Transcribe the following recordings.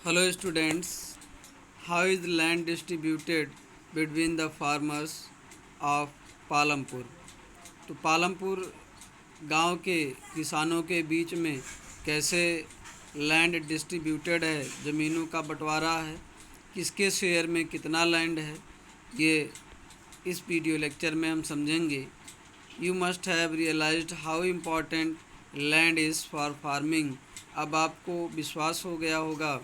Hello students, how is the land distributed between the farmers of Palampur? तो पालमपुर गांव के किसानों के बीच में कैसे लैंड डिस्ट्रीब्यूटेड है, ज़मीनों का बंटवारा है, किसके शेयर में कितना लैंड है, ये इस वीडियो लेक्चर में हम समझेंगे। You must have realised how important land is for farming. अब आपको विश्वास हो गया होगा,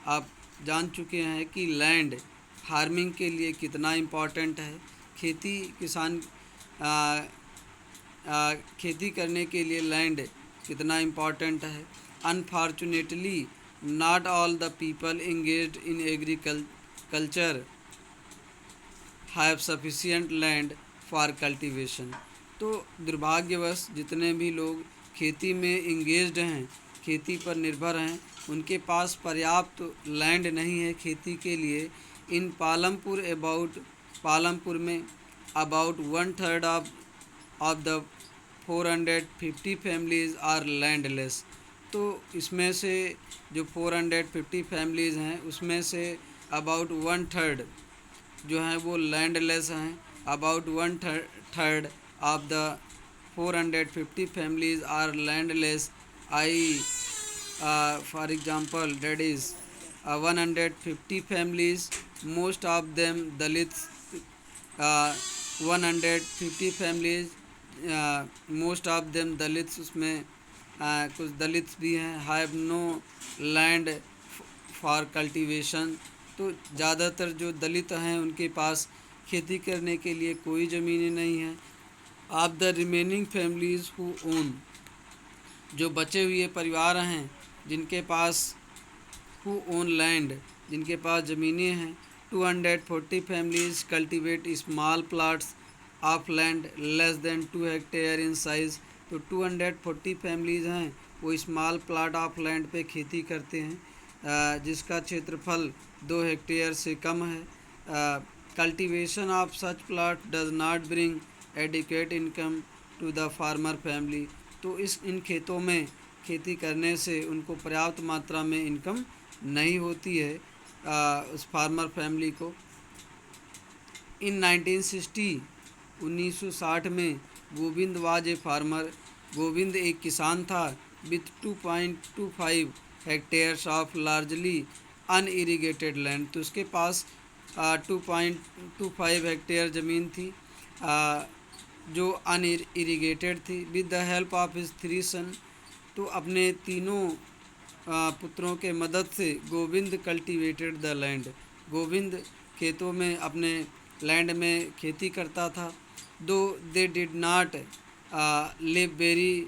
आप जान चुके हैं कि लैंड फार्मिंग के लिए कितना इम्पॉर्टेंट है। खेती किसान आ, खेती करने के लिए लैंड कितना इम्पॉर्टेंट है। Unfortunately not all the people engaged in agriculture have sufficient land for cultivation. तो दुर्भाग्यवश जितने भी लोग खेती में इंगेज्ड हैं, खेती पर निर्भर हैं, उनके पास पर्याप्त लैंड नहीं है खेती के लिए। इन पालमपुर में about 1/3 of the 450 families are landless. तो इसमें से जो 450 फैमिलीज़ हैं उसमें से अबाउट 1/3 जो हैं वो लैंडलेस हैं। About 1/3 of the 450 families are landless. I for example, that is 150 families, most of them Dalits, 150 families, most of them Dalits, उसमें कुछ दलित्स भी हैं। Have no land for cultivation. तो ज़्यादातर जो दलित हैं उनके पास खेती करने के लिए कोई ज़मीनें नहीं हैं। Of the remaining families who own, जो बचे हुए परिवार हैं जिनके पास हु ओन लैंड, जिनके पास ज़मीनें हैं, 240 families cultivate small plots of land less than 2 hectare in size. तो 240 फैमिलीज़ हैं वो स्मॉल प्लाट ऑफ लैंड पे खेती करते हैं जिसका क्षेत्रफल 2 हेक्टेयर से कम है। Cultivation of such plot does not bring adequate income to the farmer family. तो इन खेतों में खेती करने से उनको पर्याप्त मात्रा में इनकम नहीं होती है उस फार्मर फैमिली को। इन 1960 में Govind was a farmer. Govind एक किसान था with 2.25 hectares of largely unirrigated land. तो उसके पास 2.25 हेक्टेयर ज़मीन थी जो अनइरिगेटेड थी। With the help of his 3 सन, तो अपने तीनों पुत्रों के मदद से Govind cultivated the land. Govind खेतों में अपने लैंड में खेती करता था। दो they did not live very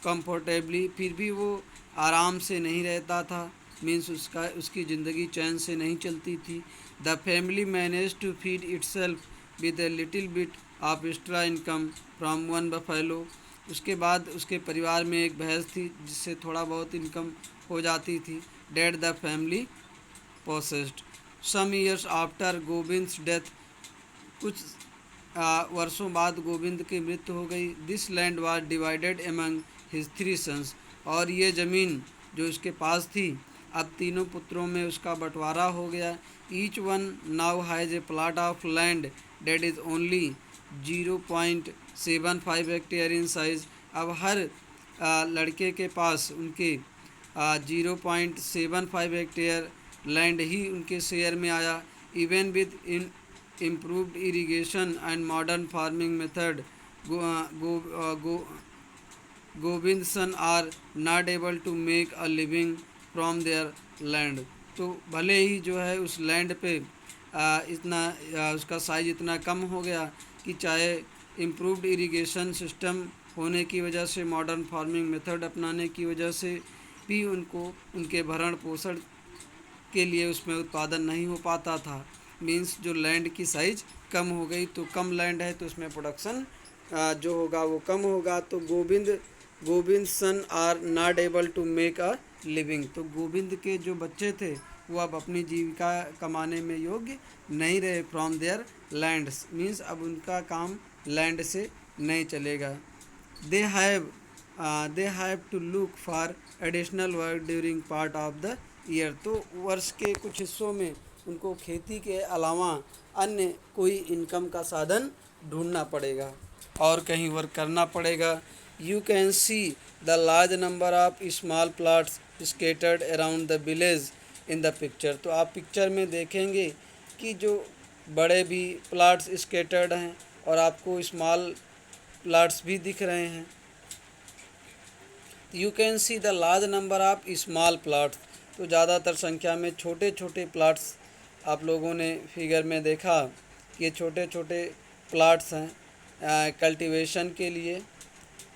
comfortably, फिर भी वो आराम से नहीं रहता था, मीन्स उसकी ज़िंदगी चैन से नहीं चलती थी। The family manage to feed itself with a little bit of extra income from 1 buffalo. उसके बाद उसके परिवार में एक भैंस थी जिससे थोड़ा बहुत इनकम हो जाती थी। That the family possessed. Some years after Govind's death, कुछ वर्षों बाद गोविंद की मृत्यु हो गई। This land was divided among his 3 sons, और ये ज़मीन जो उसके पास थी अब तीनों पुत्रों में उसका बंटवारा हो गया। Each one now has a plot of land that is only 0.75 hectare in size. अब हर लड़के के पास उनके 0.75 हेक्टेयर लैंड ही उनके शेयर में आया। Even with in improved irrigation and modern farming method, Govind's son are not able to make a living from their land। तो भले ही जो है उस लैंड पे इतना उसका साइज इतना कम हो गया कि चाहे इम्प्रूव्ड इरिगेशन सिस्टम होने की वजह से, मॉडर्न फार्मिंग मेथड अपनाने की वजह से भी उनको उनके भरण पोषण के लिए उसमें उत्पादन नहीं हो पाता था। मीन्स जो लैंड की साइज़ कम हो गई, तो कम लैंड है तो उसमें प्रोडक्शन जो होगा वो कम होगा। तो Govind son are not able to make a living. तो गोविंद के जो बच्चे थे वो अब अपनी जीविका कमाने में योग्य नहीं रहे फ्रॉम देयर लैंड्स, मीन्स अब उनका काम लैंड से नहीं चलेगा। They have to look for additional work during part of the year. तो वर्ष के कुछ हिस्सों में उनको खेती के अलावा अन्य कोई इनकम का साधन ढूंढना पड़ेगा और कहीं वर्क करना पड़ेगा। You can see the large number of small plots scattered around the village in the picture. तो आप पिक्चर में देखेंगे कि जो बड़े भी प्लॉट्स स्केटर्ड हैं और आपको स्मॉल प्लॉट्स भी दिख रहे हैं। You can see the large number of small plots. तो ज़्यादातर संख्या में छोटे छोटे प्लॉट्स आप लोगों ने फिगर में देखा कि ये छोटे छोटे प्लॉट्स हैं कल्टीवेशन के लिए।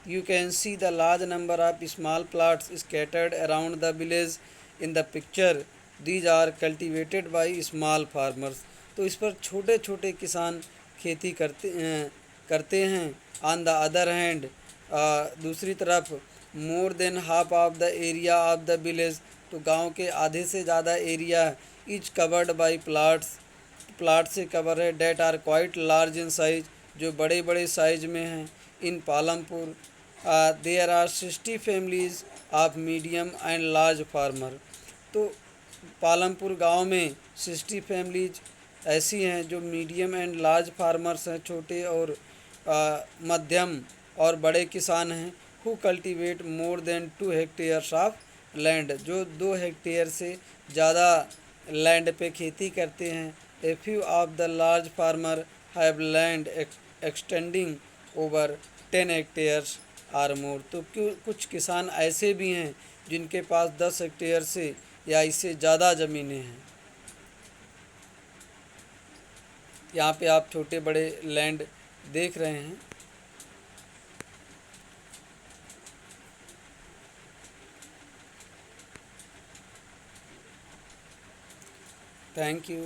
You can see the large number of small plots scattered around the village in the picture. These are cultivated by small farmers. तो इस पर छोटे छोटे किसान खेती करते हैं। ऑन द अदर हैंड दूसरी तरफ more than half of the area of the village. तो गांव के आधे से ज़्यादा area is covered by plot से कवर है। That are quite large in size, जो बड़े बड़े साइज में हैं। In Palampur there are 60 families of medium and large farmer. तो पालमपुर गांव में 60 फैमिलीज ऐसी हैं जो मीडियम एंड लार्ज फार्मर्स हैं, छोटे और मध्यम और बड़े किसान हैं। Who cultivate more than 2 hectares of land, जो 2 हेक्टेयर से ज़्यादा लैंड पे खेती करते हैं। A few of the large farmer have land extending over 10 hectares or more. तो कुछ किसान ऐसे भी हैं जिनके पास 10 हेक्टेयर से या इससे ज़्यादा ज़मीनें हैं। यहाँ पे आप छोटे बड़े लैंड देख रहे हैं। Thank you.